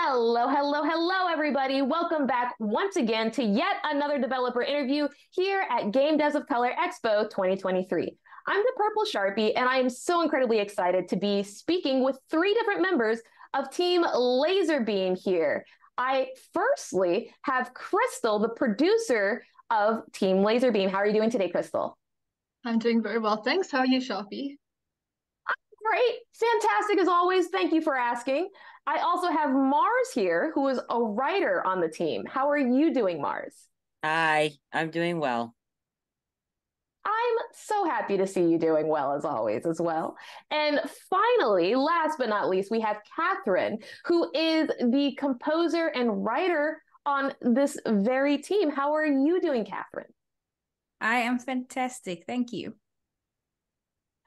Hello, hello, hello, everybody. Welcome back once again to yet another developer interview here at Game Devs of Color Expo 2023. I'm the Purple Sharpie, and I am so incredibly excited to be speaking with three different members of Team Laserbeam here. I firstly have Crystal, the producer of Team Laserbeam. How are you doing today, Crystal? I'm doing very well, thanks. How are you, Sharpie? Great, fantastic as always. Thank you for asking. I also have Mars here, who is a writer on the team. How are you doing, Mars? Hi, I'm doing well. I'm so happy to see you doing well as always as well. And finally, last but not least, we have Catherine, who is the composer and writer on this very team. How are you doing, Catherine? I am fantastic. Thank you.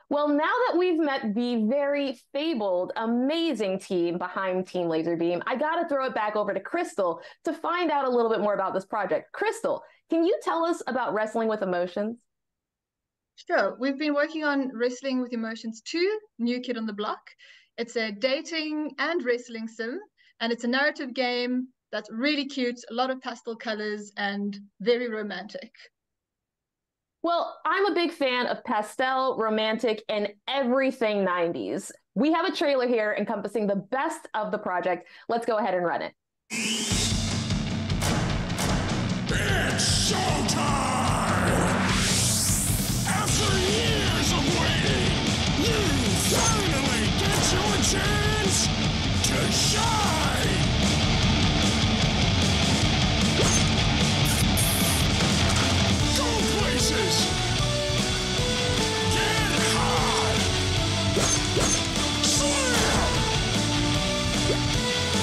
Well, now that we've met the very fabled, amazing team behind Team Laserbeam, I got to throw it back over to Crystal to find out a little bit more about this project. Crystal, can you tell us about Wrestling with Emotions? Sure. We've been working on Wrestling with Emotions 2, New Kid on the Block. It's a dating and wrestling sim, and it's a narrative game that's really cute, a lot of pastel colors, and very romantic. Well, I'm a big fan of pastel, romantic, and everything 90s. We have a trailer here encompassing the best of the project. Let's go ahead and run it. It's showtime! After years of waiting, you finally get your chance to shine! Go places! Get hot! Slam!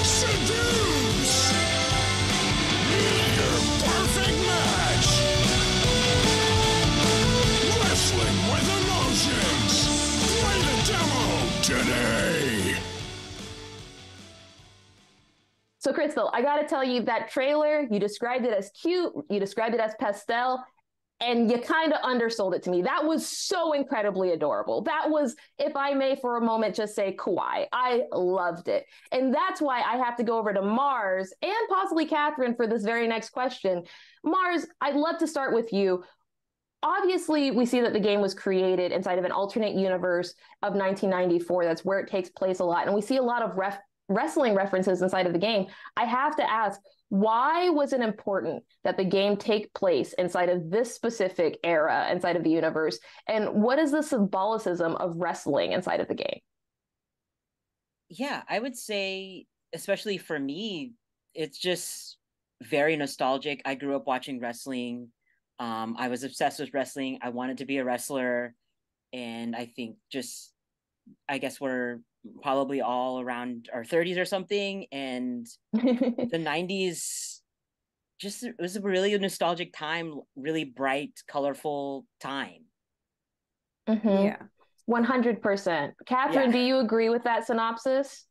Seduce! Meet your perfect match! Wrestling with Emotions! Play the demo today! So, Crystal, I got to tell you, that trailer, you described it as cute, you described it as pastel, and you kind of undersold it to me. That was so incredibly adorable. That was, if I may for a moment just say, kawaii. I loved it. And that's why I have to go over to Mars and possibly Catherine for this very next question. Mars, I'd love to start with you. Obviously, we see that the game was created inside of an alternate universe of 1994. That's where it takes place a lot. And we see a lot of wrestling references inside of the game. I have to ask, why was it important that the game take place inside of this specific era, inside of the universe? And what is the symbolicism of wrestling inside of the game? Yeah, I would say, especially for me, it's just very nostalgic. I grew up watching wrestling. I was obsessed with wrestling. I wanted to be a wrestler. And I think I guess we're probably all around our 30s or something. And the 90s, it was a really nostalgic time, really bright, colorful time. Mm-hmm. Yeah. 100%. Catherine, do you agree with that synopsis?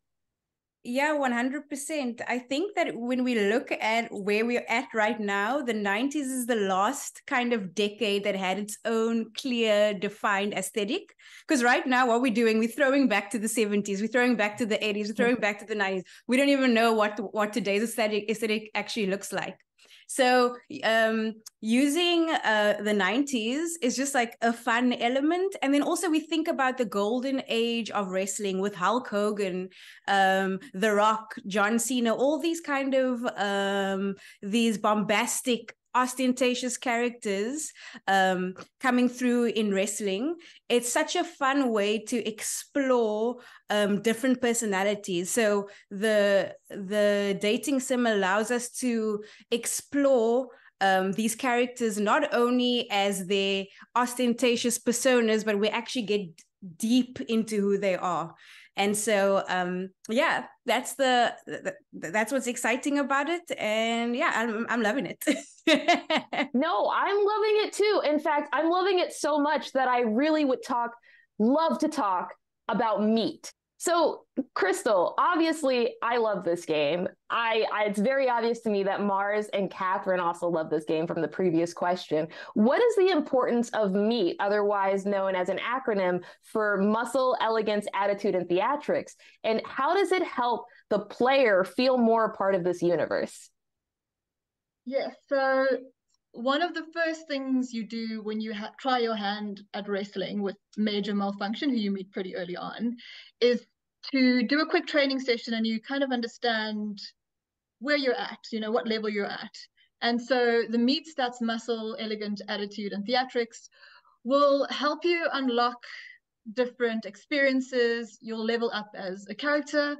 Yeah, 100%. I think that when we look at where we're at right now, the 90s is the last kind of decade that had its own clear, defined aesthetic. Because right now, what we're doing, we're throwing back to the 70s, we're throwing back to the 80s, we're throwing back to the 90s. We don't even know what today's aesthetic actually looks like. So using the 90s is just like a fun element. And then also we think about the golden age of wrestling with Hulk Hogan, The Rock, John Cena, all these kind of these bombastic, ostentatious characters coming through in wrestling. It's such a fun way to explore different personalities. So the dating sim allows us to explore these characters not only as their ostentatious personas, but we actually get deep into who they are. And so, yeah, that's what's exciting about it. And yeah, I'm loving it. No, I'm loving it too. In fact, I'm loving it so much that I really would love to talk about M.E.A.T. So, Crystal, obviously, I love this game. It's very obvious to me that Mars and Catherine also love this game from the previous question. What is the importance of MEAT, otherwise known as an acronym for Muscle, Elegance, Attitude, and Theatrics? And how does it help the player feel more a part of this universe? Yes, so one of the first things you do when you try your hand at wrestling with Major Malfunction, who you meet pretty early on, is to do a quick training session and you kind of understand where you're at, what level you're at. And so the MEAT stats, muscle, elegant, attitude, and theatrics will help you unlock different experiences. You'll level up as a character,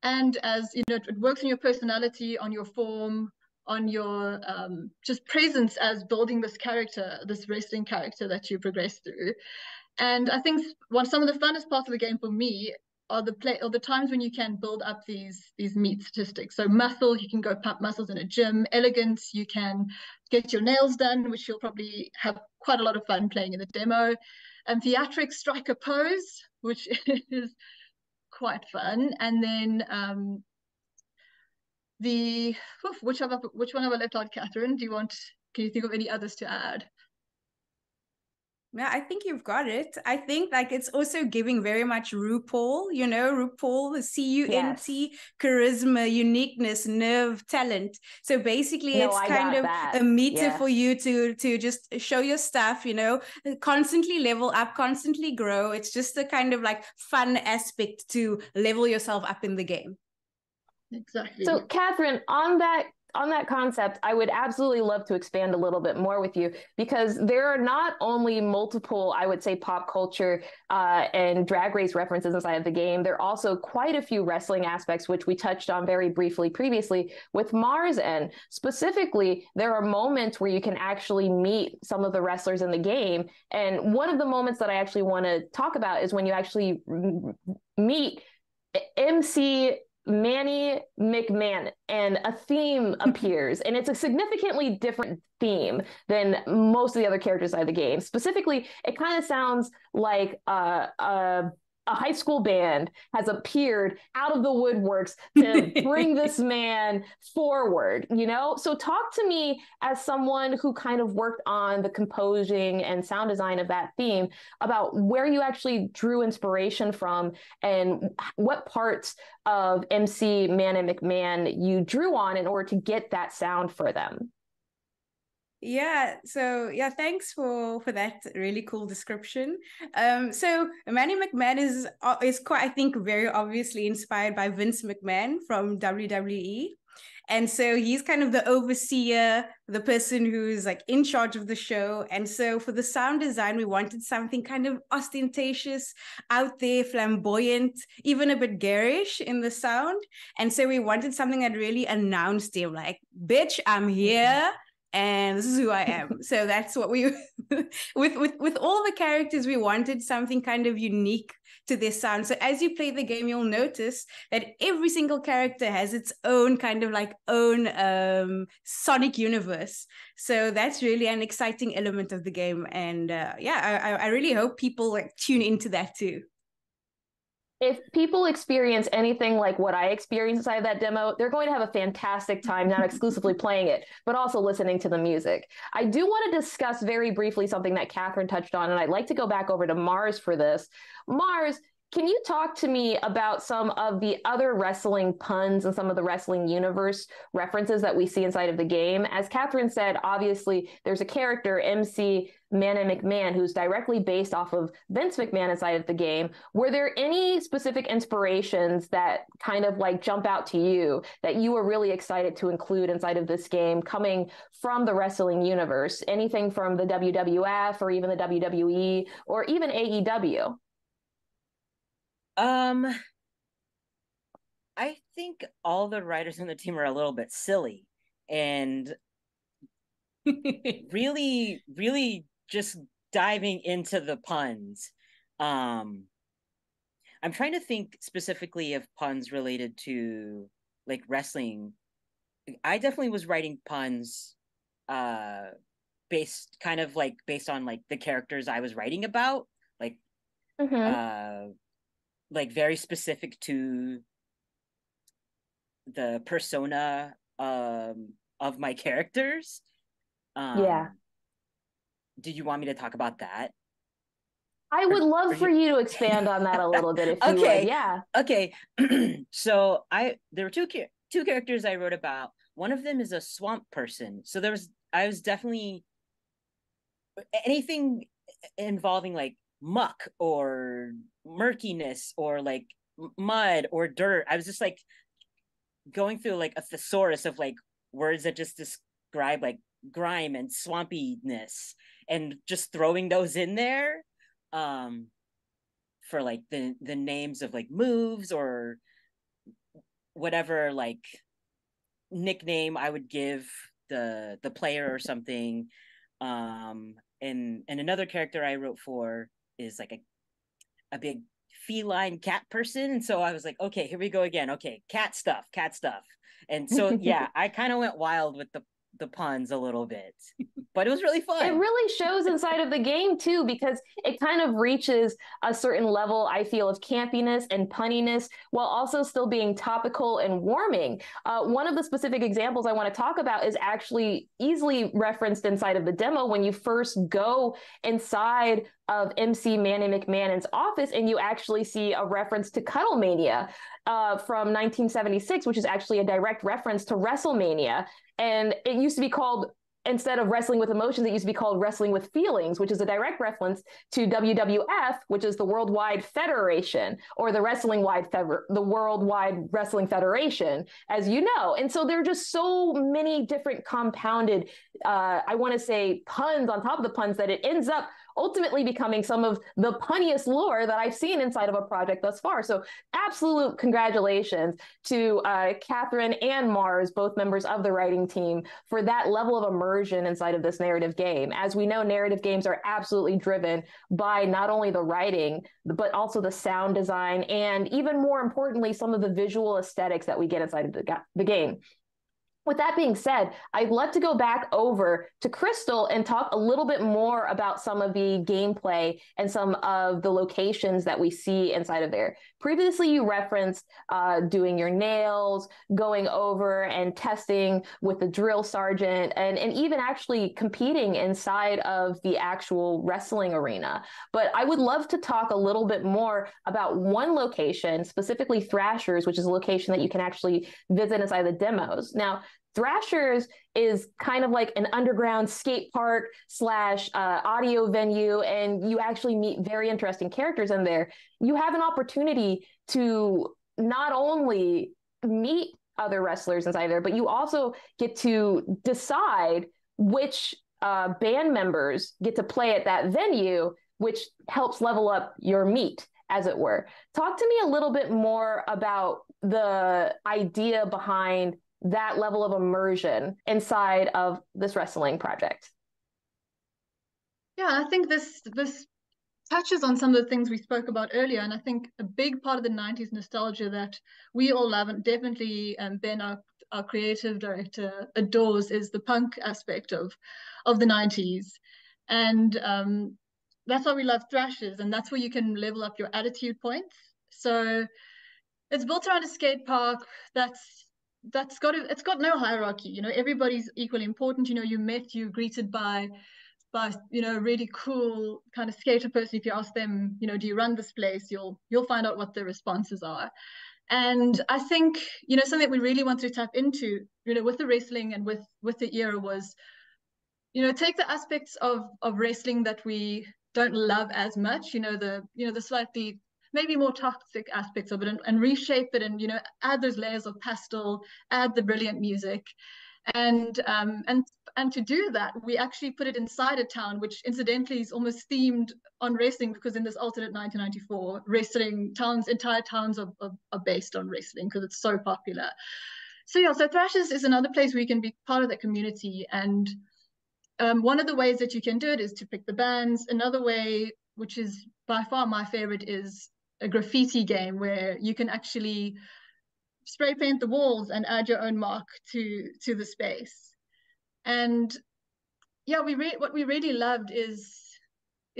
and as it works on your personality, on your form, on your just presence as building this character, this wrestling character that you progress through. And I think some of the funnest parts of the game for me are the times when you can build up these MEAT statistics. So muscle, you can go pump muscles in a gym. Elegance, you can get your nails done, which you'll probably have quite a lot of fun playing in the demo. And theatrics, strike a pose, which is quite fun. And then which one have I left out, Catherine? Can you think of any others to add? Yeah, I think you've got it. I think like it's also giving very much RuPaul, RuPaul, C-U-N-T, Yes. charisma, uniqueness, nerve, talent. So basically No, it's I kind got of that. a meter Yes. for you to just show your stuff, constantly level up, constantly grow. It's just a kind of like fun aspect to level yourself up in the game. Exactly. So, Catherine, on that concept, I would absolutely love to expand a little bit more with you, because there are not only multiple, I would say, pop culture and drag race references inside of the game. There are also quite a few wrestling aspects, which we touched on very briefly previously with Mars. And specifically, there are moments where you can actually meet some of the wrestlers in the game. And one of the moments that I actually want to talk about is when you actually meet MC Manny McMahon, and a theme appears, and it's a significantly different theme than most of the other characters out of the game. Specifically, it kind of sounds like a high school band has appeared out of the woodworks to bring this man forward, So talk to me as someone who kind of worked on the composing and sound design of that theme about where you actually drew inspiration from and what parts of MC Man and McMahon you drew on in order to get that sound for them. Yeah, so yeah, thanks for that really cool description. So Manny McMahon is quite, I think, very obviously inspired by Vince McMahon from WWE. And so he's kind of the overseer, the person who's like in charge of the show. And so for the sound design, we wanted something kind of ostentatious, out there, flamboyant, even a bit garish in the sound. And so we wanted something that really announced him, like, bitch, I'm here. And this is who I am. So that's what we with all the characters, we wanted something kind of unique to their sound. So as you play the game, you'll notice that every single character has its own kind of like own sonic universe. So that's really an exciting element of the game. And I really hope people like tune into that too. If people experience anything like what I experienced inside of that demo, they're going to have a fantastic time, not exclusively playing it, but also listening to the music. I do want to discuss very briefly something that Catherine touched on, and I'd like to go back over to Mars for this. Mars, can you talk to me about some of the other wrestling puns and some of the wrestling universe references that we see inside of the game? As Catherine said, obviously, there's a character, MC Man and McMahon, who's directly based off of Vince McMahon inside of the game. Were there any specific inspirations that kind of like jump out to you that you were really excited to include inside of this game coming from the wrestling universe? Anything from the WWF or even the WWE or even AEW? I think all the writers on the team are a little bit silly and really, really just diving into the puns. I'm trying to think specifically of puns related to like wrestling. I definitely was writing puns based on like the characters I was writing about. Like like very specific to the persona of my characters. Yeah. Did you want me to talk about that? I would love for You... you to expand on that a little bit if you would. Okay. Yeah. Okay. So there were two characters I wrote about. One of them is a swamp person. So I was definitely anything involving like muck or murkiness or like mud or dirt. I was just like going through like a thesaurus of like words that just describe like grime and swampiness and just throwing those in there for like the names of like moves or whatever like nickname I would give the player or something. And another character I wrote for is like a big feline cat person. And so I was like, okay, here we go again. Okay, cat stuff. And so yeah, I kind of went wild with the puns a little bit, but it was really fun. It really shows inside of the game too, because it kind of reaches a certain level, I feel, of campiness and punniness while also still being topical and warming. One of the specific examples I want to talk about is actually easily referenced inside of the demo when you first go inside of MC Manny McMahon's office and you actually see a reference to Cuddlemania from 1976, which is actually a direct reference to WrestleMania. And it used to be called, instead of wrestling with emotions, it used to be called wrestling with feelings, which is a direct reference to WWF, which is the Worldwide Federation, or the Worldwide Wrestling Federation, as you know. And so there are just so many different compounded, I want to say, puns on top of the puns that it ends up ultimately becoming some of the punniest lore that I've seen inside of a project thus far. So absolute congratulations to Catherine and Mars, both members of the writing team, for that level of immersion inside of this narrative game. As we know, narrative games are absolutely driven by not only the writing, but also the sound design, and even more importantly, some of the visual aesthetics that we get inside of the game. With that being said, I'd love to go back over to Crystal and talk a little bit more about some of the gameplay and some of the locations that we see inside of there. Previously, you referenced doing your nails, going over and testing with the drill sergeant, and even actually competing inside of the actual wrestling arena. But I would love to talk a little bit more about one location, specifically Thrashers, which is a location that you can actually visit inside the demos. Now, Thrashers is kind of like an underground skate park / audio venue, and you actually meet very interesting characters in there. You have an opportunity to not only meet other wrestlers inside there, but you also get to decide which band members get to play at that venue, which helps level up your meet, as it were. Talk to me a little bit more about the idea behind that level of immersion inside of this wrestling project. Yeah, I think this touches on some of the things we spoke about earlier, and I think a big part of the 90s nostalgia that we all love, and definitely Ben, our creative director, adores, is the punk aspect of the 90s. And that's why we love Thrashers, and that's where you can level up your attitude points. So it's built around a skate park it's got no hierarchy. You know, everybody's equally important. You know, you're greeted by you know, a really cool kind of skater person. If you ask them, you know, do you run this place, you'll find out what their responses are. And I think, you know, something that we really wanted to tap into, you know, with the wrestling and with the era was, you know, take the aspects of wrestling that we don't love as much, you know, the slightly maybe more toxic aspects of it, and reshape it, and, you know, add those layers of pastel, add the brilliant music. And to do that, we actually put it inside a town, which incidentally is almost themed on wrestling, because in this alternate 1994, entire towns are based on wrestling because it's so popular. So yeah, so Thrashers is another place where you can be part of that community. And one of the ways that you can do it is to pick the bands. Another way, which is by far my favorite, is a graffiti game where you can actually spray paint the walls and add your own mark to the space. And yeah, what we really loved is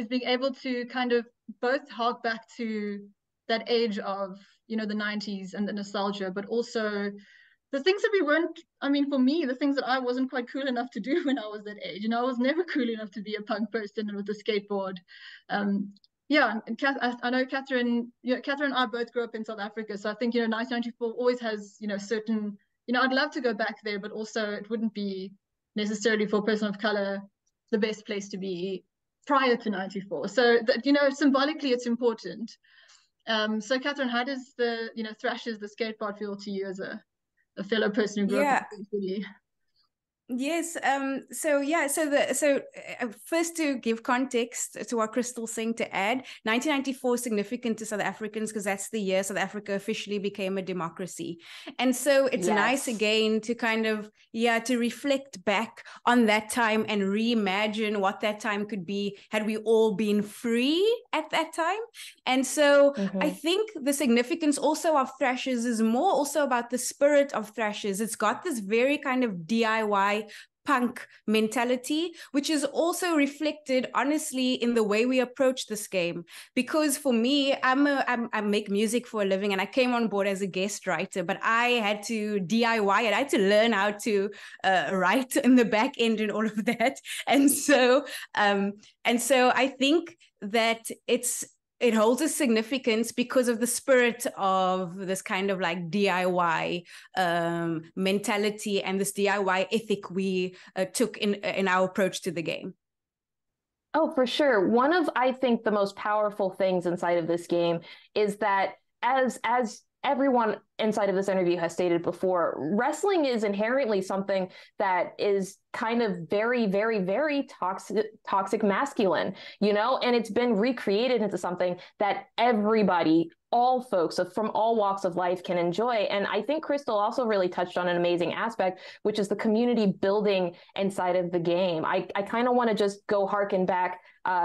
being able to kind of both hark back to that age of, you know, the 90s and the nostalgia, but also the things that we weren't, I mean, for me, the things that I wasn't quite cool enough to do when I was that age. You know, I was never cool enough to be a punk person with a skateboard. Yeah, and I know Catherine, you know, Catherine and I both grew up in South Africa. So I think, you know, 1994 always has, you know, certain, you know, I'd love to go back there, but also it wouldn't be necessarily for a person of color the best place to be prior to 94. So that, you know, symbolically it's important. So Catherine, how does the, you know, Thrashes, the skateboard feel to you as a fellow person who grew up in the city? Yes. First, to give context to what Crystal's saying, to add, 1994 is significant to South Africans because that's the year South Africa officially became a democracy. And so it's nice again to kind of, to reflect back on that time and reimagine what that time could be had we all been free at that time. And so I think the significance also of Thrashes is more also about the spirit of Thrashes. It's got this very kind of DIY punk mentality, which is also reflected honestly in the way we approach this game. Because for me, I make music for a living, and I came on board as a guest writer, but I had to DIY it. I had to learn how to write in the back end and all of that. And so I think that it holds a significance because of the spirit of this kind of like DIY mentality and this DIY ethic we took in our approach to the game. Oh, for sure. One of, I think, the most powerful things inside of this game is that as everyone inside of this interview has stated before, wrestling is inherently something that is kind of very, very, very toxic masculine, you know, and it's been recreated into something that everybody, all folks from all walks of life can enjoy. And I think Crystal also really touched on an amazing aspect, which is the community building inside of the game. I kind of want to just go harken back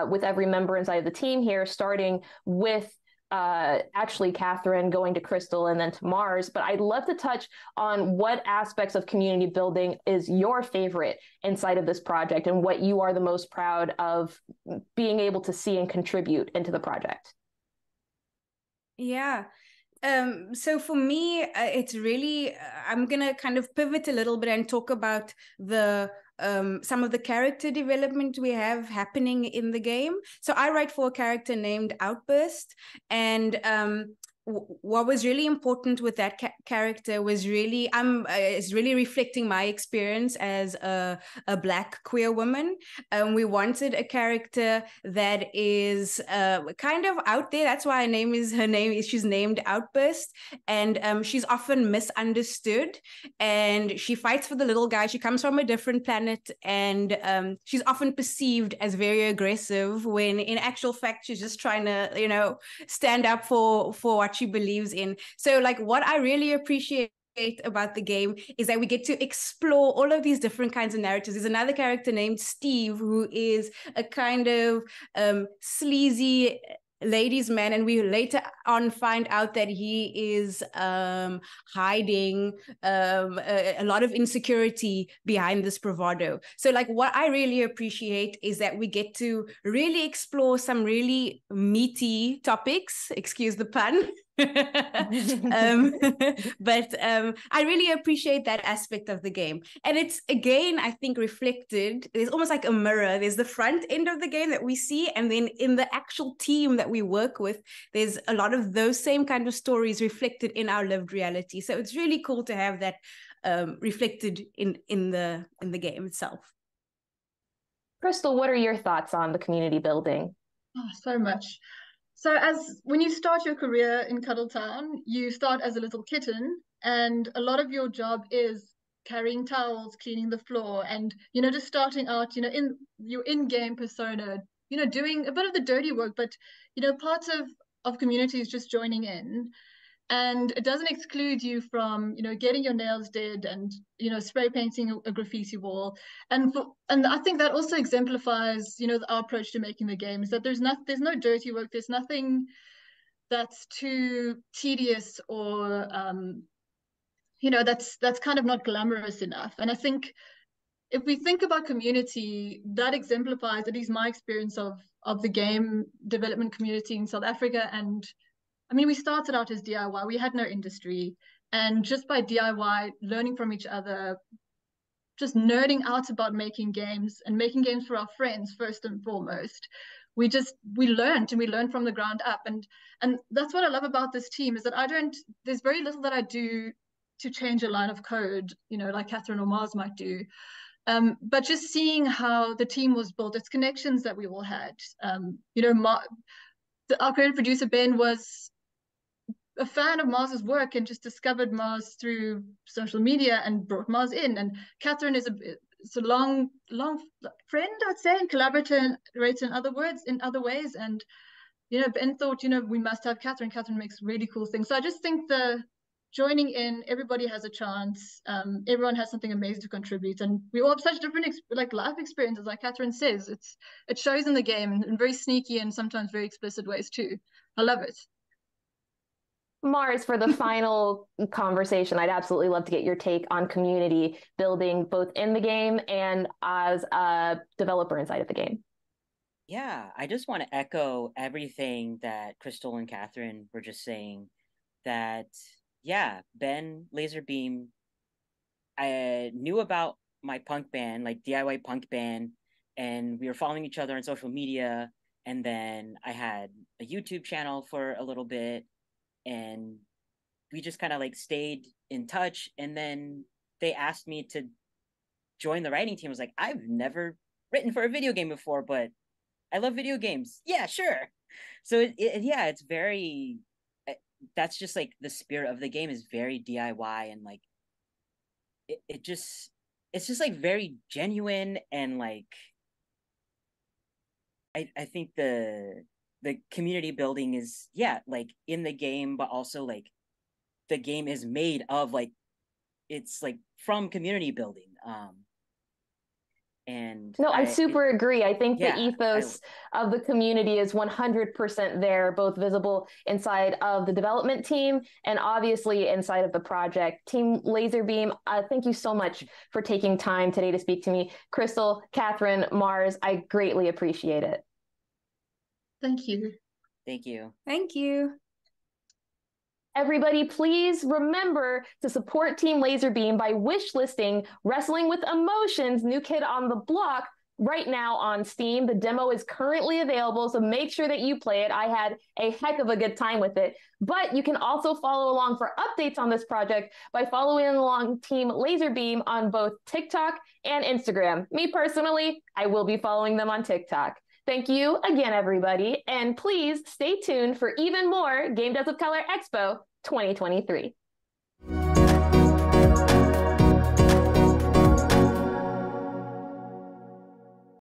with every member inside of the team here, starting with actually Catherine, going to Crystal, and then to Mars. But I'd love to touch on what aspects of community building is your favorite inside of this project and what you are the most proud of being able to see and contribute into the project. Yeah. So for me, it's really, I'm going to kind of pivot a little bit and talk about some of the character development we have happening in the game. So I write for a character named Outburst, and what was really important with that character was really, it's really reflecting my experience as a Black queer woman. We wanted a character that is kind of out there. That's why she's named Outburst, and she's often misunderstood, and she fights for the little guy. She comes from a different planet, and she's often perceived as very aggressive when in actual fact she's just trying to, you know, stand up for what she believes in. So like what I really appreciate about the game is that we get to explore all of these different kinds of narratives. There's another character named Steve who is a kind of sleazy ladies' man, and we later on find out that he is hiding a lot of insecurity behind this bravado. So like what I really appreciate is that we get to really explore some really meaty topics, excuse the pun. But I really appreciate that aspect of the game, and it's again I think reflected. There's almost like a mirror. There's the front end of the game that we see, and then in the actual team that we work with, there's a lot of those same kind of stories reflected in our lived reality. So it's really cool to have that reflected in the game itself. Crystal, what are your thoughts on the community building? Oh, so much. So when you start your career in Cuddletown, you start as a little kitten, and a lot of your job is carrying towels, cleaning the floor, and, you know, just starting out, you know, in your in-game persona, you know, doing a bit of the dirty work, but, you know, parts of community is just joining in. And it doesn't exclude you from, you know, getting your nails did and, you know, spray painting a graffiti wall. And I think that also exemplifies, you know, our approach to making the game is that there's no dirty work. There's nothing that's too tedious or, you know, that's kind of not glamorous enough. And I think if we think about community, that exemplifies at least my experience of the game development community in South Africa and I mean, we started out as DIY. We had no industry. And just by DIY, learning from each other, just nerding out about making games and making games for our friends first and foremost, we learned, and we learned from the ground up. And that's what I love about this team, is that there's very little that I do to change a line of code, like Catherine or Mars might do. But just seeing how the team was built, its connections that we all had. Our creative producer Ben was a fan of Mars's work and just discovered Mars through social media and brought Mars in. And Catherine is a long friend, I'd say, and collaborator in other ways. And Ben thought, we must have Catherine. Catherine makes really cool things. So I just think the joining in, everybody has a chance. Everyone has something amazing to contribute, and we all have such different life experiences. Like Catherine says, it shows in the game in very sneaky and sometimes very explicit ways too. I love it. Mars, for the final conversation, I'd absolutely love to get your take on community building, both in the game and as a developer inside of the game. Yeah, I just want to echo everything that Crystal and Catherine were just saying, that yeah, Ben Laserbeam, I knew about my punk band, like DIY punk band, and we were following each other on social media. And then I had a YouTube channel for a little bit, and we just kind of stayed in touch. And then they asked me to join the writing team. I was like, I've never written for a video game before, but I love video games. Yeah, sure. So it's very, that's just the spirit of the game is very DIY, and it's just very genuine. And I think the community building is in the game, but also the game is made of it's from community building. And no, I super agree. I think the ethos of the community is 100% there, both visible inside of the development team and obviously inside of the project. Team Laserbeam, thank you so much for taking time today to speak to me. Crystal, Catherine, Mars, I greatly appreciate it. Thank you. Thank you. Thank you. Everybody, please remember to support Team Laserbeam by wishlisting Wrestling with Emotions, New Kid on the Block, right now on Steam. The demo is currently available, so make sure that you play it. I had a heck of a good time with it. But you can also follow along for updates on this project by following along Team Laserbeam on both TikTok and Instagram. Me personally, I will be following them on TikTok. Thank you again, everybody. And please stay tuned for even more Game Devs of Color Expo 2023.